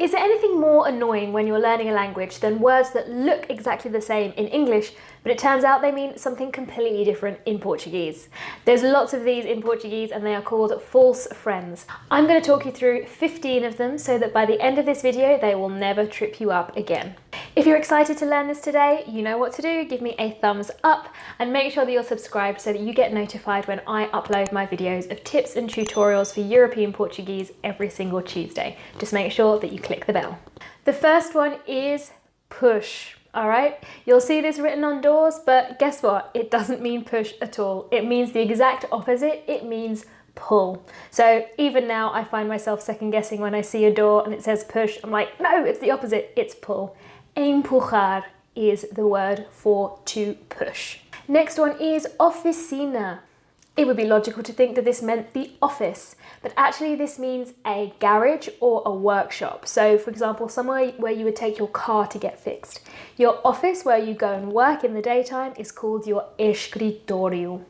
Is there anything more annoying when you're learning a language than words that look exactly the same in English, but it turns out they mean something completely different in Portuguese? There's lots of these in Portuguese and they are called false friends. I'm going to talk you through 15 of them so that by the end of this video, they will never trip you up again. If you're excited to learn this today, you know what to do. Give me a thumbs up and make sure that you're subscribed so that you get notified when I upload my videos of tips and tutorials for European Portuguese every single Tuesday. Just make sure that you click the bell. The first one is push. All right, you'll see this written on doors, but guess what? It doesn't mean push at all. It means the exact opposite. It means pull. So even now I find myself second guessing when I see a door and it says push. I'm like, no, it's the opposite. It's pull. Empurrar is the word for to push. Next one is oficina. It would be logical to think that this meant the office, but actually this means a garage or a workshop. So for example, somewhere where you would take your car to get fixed. Your office where you go and work in the daytime is called your escritório.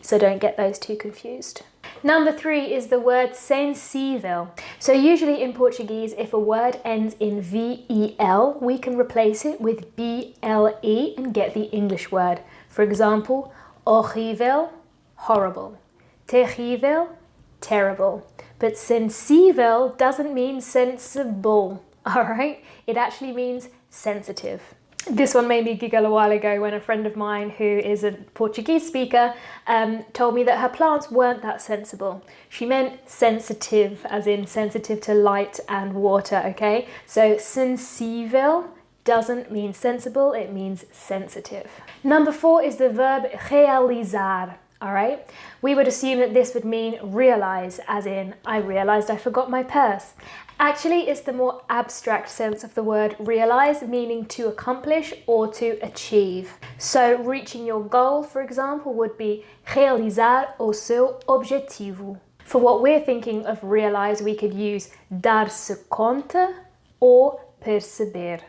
So don't get those two confused. Number 3 is the word sensível. So usually in Portuguese, if a word ends in VEL, we can replace it with BLE and get the English word. For example, horrível, horrible. Terrível, terrible. But sensível doesn't mean sensible, all right? It actually means sensitive. This one made me giggle a while ago when a friend of mine who is a Portuguese speaker told me that her plants weren't that sensible. She meant sensitive, as in sensitive to light and water, okay? So sensível doesn't mean sensible, it means sensitive. Number 4 is the verb realizar. All right, we would assume that this would mean realize, as in, I realized I forgot my purse. Actually, it's the more abstract sense of the word realize, meaning to accomplish or to achieve. So reaching your goal, for example, would be realizar o seu objetivo. For what we're thinking of realize, we could use dar-se conta or perceber.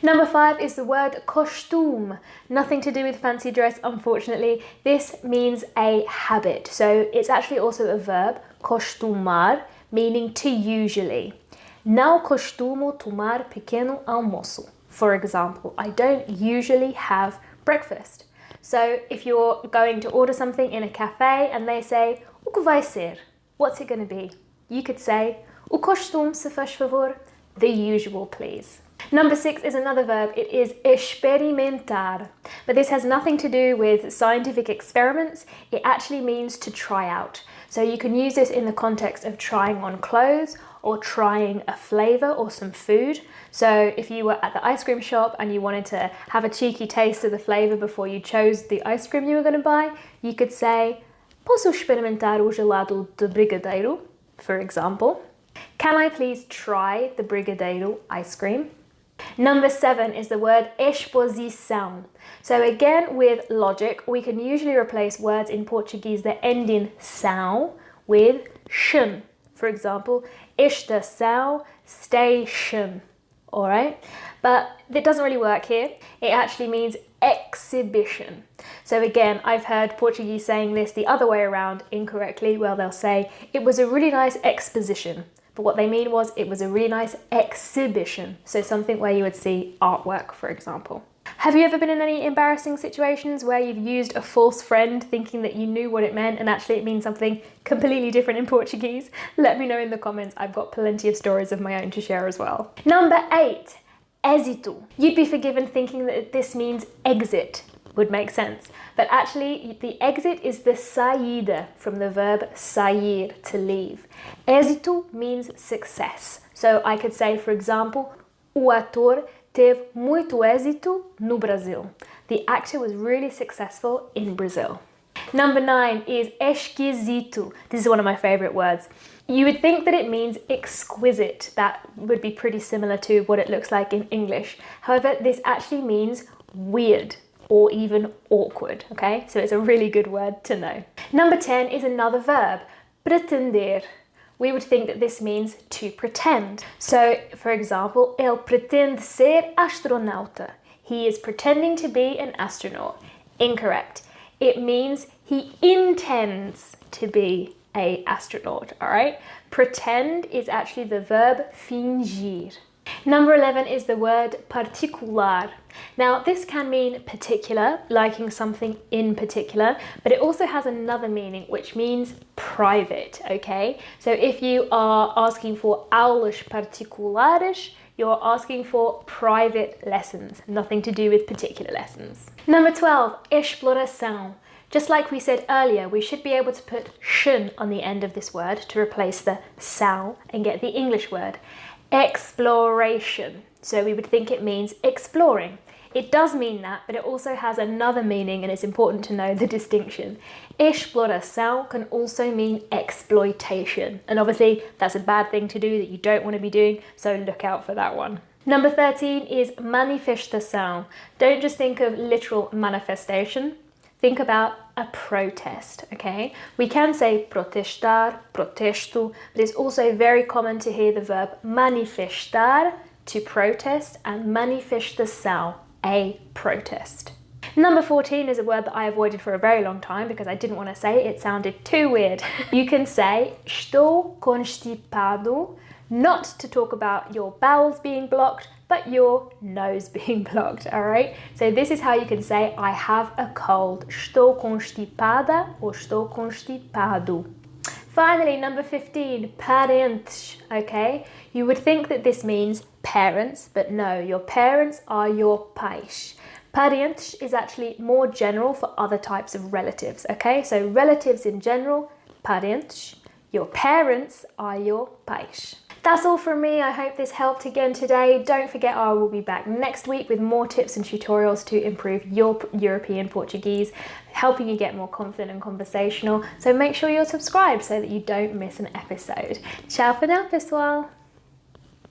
Number 5 is the word costume. Nothing to do with fancy dress, unfortunately. This means a habit. So it's actually also a verb, costumar, meaning to usually. Não costumo tomar pequeno almoço. For example, I don't usually have breakfast. So if you're going to order something in a cafe and they say, o que vai ser? What's it going to be? You could say, o costume, se faz favor, the usual, please. Number 6 is another verb. It is experimentar, but this has nothing to do with scientific experiments. It actually means to try out. So you can use this in the context of trying on clothes or trying a flavor or some food. So if you were at the ice cream shop and you wanted to have a cheeky taste of the flavor before you chose the ice cream you were going to buy, you could say, posso experimentar o gelado de brigadeiro, for example. Can I please try the brigadeiro ice cream? Number 7 is the word exposição. So again, with logic, we can usually replace words in Portuguese that end in são with shin. For example, estação, station. All right, but it doesn't really work here. It actually means exhibition. So again, I've heard Portuguese saying this the other way around incorrectly, where they'll say, it was a really nice exposition. But what they mean was it was a really nice exhibition. So something where you would see artwork, for example. Have you ever been in any embarrassing situations where you've used a false friend thinking that you knew what it meant and actually it means something completely different in Portuguese? Let me know in the comments. I've got plenty of stories of my own to share as well. Number 8, êxito. You'd be forgiven thinking that this means exit. Would make sense. But actually, the exit is the saída from the verb sair, to leave. Êxito means success. So I could say, for example, o ator teve muito êxito no Brasil. The actor was really successful in Brazil. Number 9 is esquisito. This is one of my favorite words. You would think that it means exquisite. That would be pretty similar to what it looks like in English. However, this actually means weird or even awkward, okay? So it's a really good word to know. Number 10 is another verb, pretender. We would think that this means to pretend. So, for example, ele pretende ser astronauta. He is pretending to be an astronaut. Incorrect. It means he intends to be a astronaut, all right? Pretend is actually the verb fingir. Number 11 is the word particular. Now, this can mean particular, liking something in particular, but it also has another meaning, which means private, okay? So if you are asking for aulas particulares, you're asking for private lessons, nothing to do with particular lessons. Number 12, exploração. Just like we said earlier, we should be able to put shun on the end of this word to replace the sal and get the English word exploration. So we would think it means exploring. It does mean that, but it also has another meaning, and it's important to know the distinction. Exploração can also mean exploitation, and obviously that's a bad thing to do that you don't want to be doing, so look out for that one. Number 13 is manifestação. Don't just think of literal manifestation. Think about a protest, okay? We can say protestar, protesto, but it's also very common to hear the verb manifestar, to protest, and manifestação, a protest. Number 14 is a word that I avoided for a very long time because I didn't want to say it. It sounded too weird. You can say estou constipado, not to talk about your bowels being blocked, but your nose being blocked, all right? So this is how you can say I have a cold. Estou constipada or estou constipado. Finally, number 15, parentes, okay? You would think that this means parents, but no, your parents are your pais. Parentes is actually more general for other types of relatives, okay? So relatives in general, parentes. Your parents are your pais. That's all from me. I hope this helped again today. Don't forget, I will be back next week with more tips and tutorials to improve your European Portuguese, helping you get more confident and conversational. So make sure you're subscribed so that you don't miss an episode. Ciao for now, pessoal!